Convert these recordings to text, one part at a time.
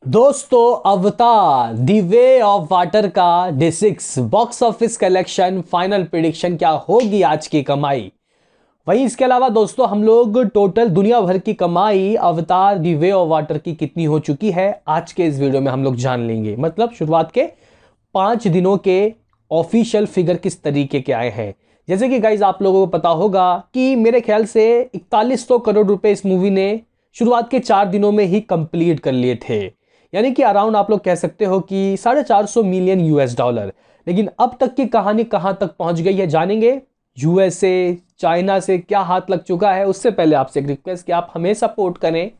दोस्तों अवतार the way of water का day 6 box office collection final prediction क्या होगी आज की कमाई। वहीं इसके अलावा दोस्तों हम लोग टोटल दुनिया भर की कमाई अवतार द वे ऑफ वाटर की कितनी हो चुकी है आज के इस वीडियो में हम लोग जान लेंगे। मतलब शुरुआत के 5 दिनों के ऑफिशियल फिगर किस तरीके के आए हैं। जैसे कि गाइज आप लोगों को पता होगा कि मेरे ख्याल से 4100 करोड़ रुपए इस मूवी ने शुरुआत के 4 दिनों में ही कंप्लीट कर लिए थे। यानी कि अराउंड आप लोग कह सकते हो कि 450 मिलियन US डॉलर। लेकिन अब तक की कहानी कहां तक पहुंच गई है जानेंगे। यूएसए चाइना से क्या हाथ लग चुका है। उससे पहले आपसे एक रिक्वेस्ट कि आप हमें सपोर्ट करें,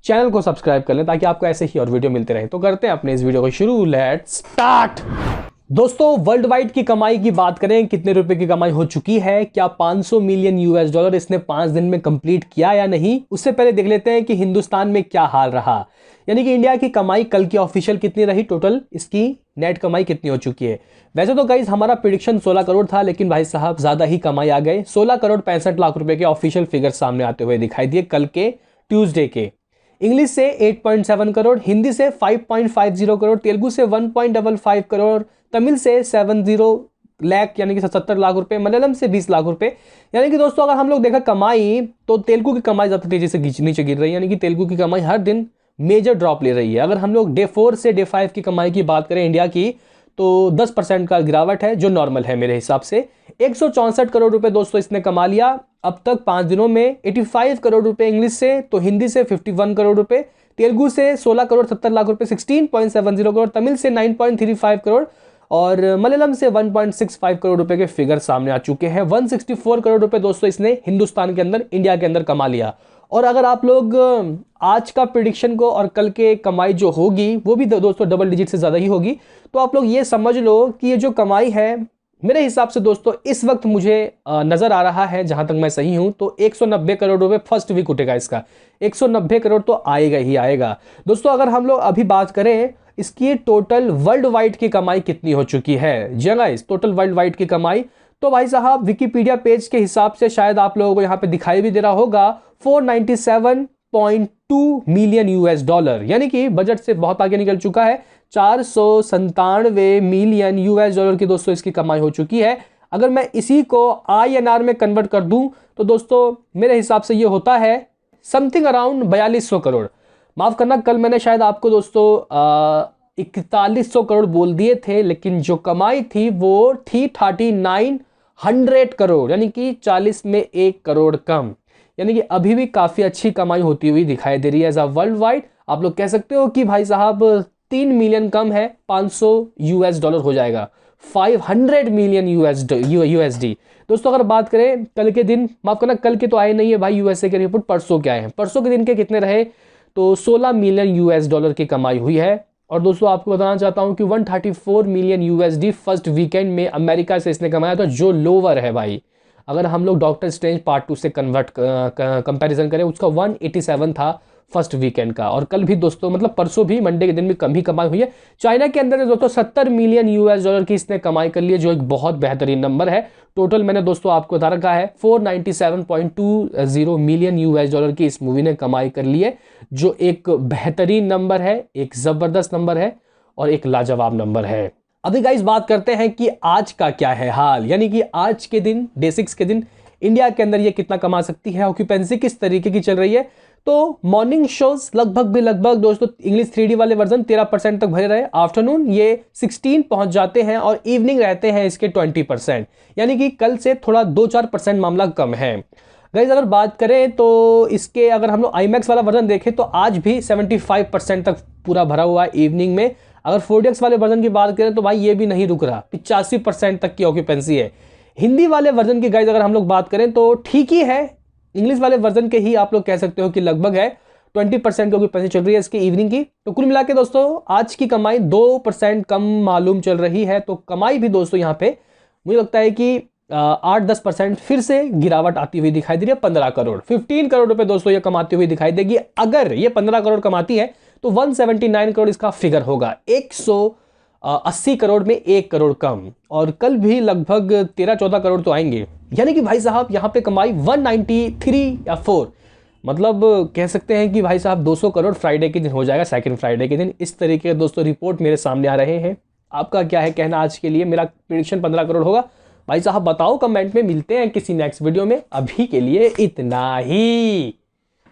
चैनल को सब्सक्राइब कर लें ताकि आपको ऐसे ही और वीडियो मिलते रहे। तो करते हैं अपने इस वीडियो को शुरू, लेट्स स्टार्ट। दोस्तों वर्ल्ड वाइड की कमाई की बात करें, कितने रुपए की कमाई हो चुकी है, क्या 500 मिलियन US डॉलर इसने 5 दिन में कंप्लीट किया या नहीं। उससे पहले देख लेते हैं कि हिंदुस्तान में क्या हाल रहा। यानी कि इंडिया की कमाई कल की ऑफिशियल कितनी रही, टोटल इसकी नेट कमाई कितनी हो चुकी है। वैसे तो गाइस हमारा प्रिडिक्शन 16 करोड़ था, लेकिन भाई साहब ज्यादा ही कमाई आ गए। 16 करोड़ 65 लाख रुपए के ऑफिशियल फिगर सामने आते हुए दिखाई दिए कल के ट्यूसडे के। इंग्लिश से 8.7 करोड़, हिंदी से 5.50 करोड़, तेलुगु से 1.55 करोड़, तमिल से 70 लाख यानी कि 77 लाख रुपए, मलयालम से 20 लाख रुपए। यानी कि दोस्तों अगर हम लोग देखा कमाई तो तेलुगु की कमाई ज्यादा तेजी से नीचे गिर रही है। यानी कि तेलुगु की कमाई हर दिन मेजर ड्रॉप ले रही है। अगर हम लोग डे 4 से डे 5 की कमाई की बात करें इंडिया की तो 10% का गिरावट है, जो नॉर्मल है मेरे हिसाब से। 164 करोड़ रुपए दोस्तों इसने कमा लिया अब तक 5 दिनों में। 85 करोड़ रुपए इंग्लिश से, तो हिंदी से 51 करोड़ रुपए, तेलुगु से 16 करोड़ 70 लाख रुपए 16.70 करोड़, तमिल से 9.35 करोड़ और मलयालम से 1.65 करोड़ रुपए के फिगर सामने आ चुके हैं। 164 करोड़ रुपए दोस्तों इसने हिंदुस्तान के अंदर, इंडिया के अंदर कमा लिया। और अगर आप लोग आज का प्रिडिक्शन को और कल के कमाई जो होगी वो भी दोस्तों डबल डिजिट से ज़्यादा ही होगी, तो आप लोग ये समझ लो कि ये जो कमाई है मेरे हिसाब से दोस्तों इस वक्त मुझे नज़र आ रहा है, जहां तक मैं सही हूं तो 190 करोड़ रुपए फर्स्ट वीक उठेगा इसका। 190 करोड़ तो आएगा ही आएगा। दोस्तों अगर हम लोग अभी बात करें इसकी टोटल वर्ल्ड वाइड की कमाई कितनी हो चुकी है, जी गाइस टोटल वर्ल्ड वाइड की कमाई, तो भाई साहब विकिपीडिया पेज के हिसाब से शायद आप लोगों को यहाँ पे दिखाई भी दे रहा होगा 497.2 मिलियन US डॉलर। यानी कि बजट से बहुत आगे निकल चुका है। 497 मिलियन US डॉलर की दोस्तों इसकी कमाई हो चुकी है। अगर मैं इसी को INR में कन्वर्ट कर दूं तो दोस्तों मेरे हिसाब से ये होता है समथिंग अराउंड 4200 करोड़। माफ करना, कल मैंने शायद आपको दोस्तों 4100 करोड़ बोल दिए थे, लेकिन जो कमाई थी वो थी 3900 करोड़, यानी कि 40 में 1 करोड़ कम। यानी कि अभी भी काफी अच्छी कमाई होती हुई दिखाई दे रही है एज अ वर्ल्ड वाइड। आप लोग कह सकते हो कि भाई साहब 3 मिलियन कम है, 500 US डॉलर हो जाएगा, 500 मिलियन USD। दोस्तों अगर बात करें कल के दिन, माफ करना कल के तो आए नहीं है भाई यूएसए के रिपोर्ट, परसों के आए हैं। परसों के दिन के कितने रहे, तो 16 मिलियन US डॉलर की कमाई हुई है। और दोस्तों आपको बताना चाहता हूं कि 134 मिलियन USD फर्स्ट वीकेंड में अमेरिका से इसने कमाया था, जो लोअर है भाई। अगर हम लोग डॉक्टर स्ट्रेंज पार्ट 2 से कंपैरिजन करें, उसका 187 था फर्स्ट वीकेंड का। और कल भी दोस्तों मतलब परसों भी मंडे के दिन भी कम ही कमाई हुई है। चाइना के अंदर दोस्तों 70 मिलियन US डॉलर की इसने कमाई कर ली है, जो एक बहुत बेहतरीन नंबर है। टोटल मैंने दोस्तों आपको बता रखा है 497.20 मिलियन US डॉलर की इस मूवी ने कमाई कर ली है, जो एक बेहतरीन नंबर है, एक जबरदस्त नंबर है और एक लाजवाब नंबर है। अभी गाइस बात करते हैं कि आज का क्या है हाल। यानी कि आज के दिन डे 6 के दिन इंडिया के अंदर ये कितना कमा सकती है, ऑक्यूपेंसी किस तरीके की चल रही है। तो मॉर्निंग शोज लगभग दोस्तों इंग्लिश 3D वाले वर्जन 13% तक भरे रहे, आफ्टरनून ये 16 पहुंच जाते हैं और इवनिंग रहते हैं इसके 20%। यानी कि कल से थोड़ा 2-4% मामला कम है। गाइज अगर बात करें तो इसके अगर हम लोग IMAX वाला वर्जन देखें तो आज भी 75% तक पूरा भरा हुआ है इवनिंग में। अगर 4DX वाले वर्जन की बात करें तो भाई ये भी नहीं रुक रहा, 85% तक की ऑक्यूपेंसी है। हिंदी वाले वर्जन की गाइज अगर हम लोग बात करें तो ठीक ही है, इंग्लिश वाले वर्जन के ही आप लोग कह सकते हो कि लगभग है 20% की ऑक्यूपेंसी चल रही है इसकी इवनिंग की। तो कुल मिला के दोस्तों आज की कमाई 2% कम मालूम चल रही है। तो कमाई भी दोस्तों यहाँ पे मुझे लगता है कि 8-10% फिर से गिरावट आती हुई दिखाई दे रही है। 15 करोड़ 15 करोड़ रुपए दोस्तों ये कमाती हुई दिखाई देगी। अगर ये 15 करोड़ कमाती है तो 179 करोड़ इसका फिगर होगा, 180 करोड़ में 1 करोड़ कम। और कल भी लगभग 13-14 करोड़ तो आएंगे। यानी कि भाई साहब यहाँ पे कमाई 193 या 4 मतलब कह सकते हैं कि भाई साहब 200 करोड़ फ्राइडे के दिन हो जाएगा, सेकंड फ्राइडे के दिन। इस तरीके के दोस्तों रिपोर्ट मेरे सामने आ रहे हैं। आपका क्या है कहना आज के लिए? मेरा प्रेडिक्शन 15 करोड़ होगा भाई साहब, बताओ कमेंट में। मिलते हैं किसी नेक्स्ट वीडियो में, अभी के लिए इतना ही।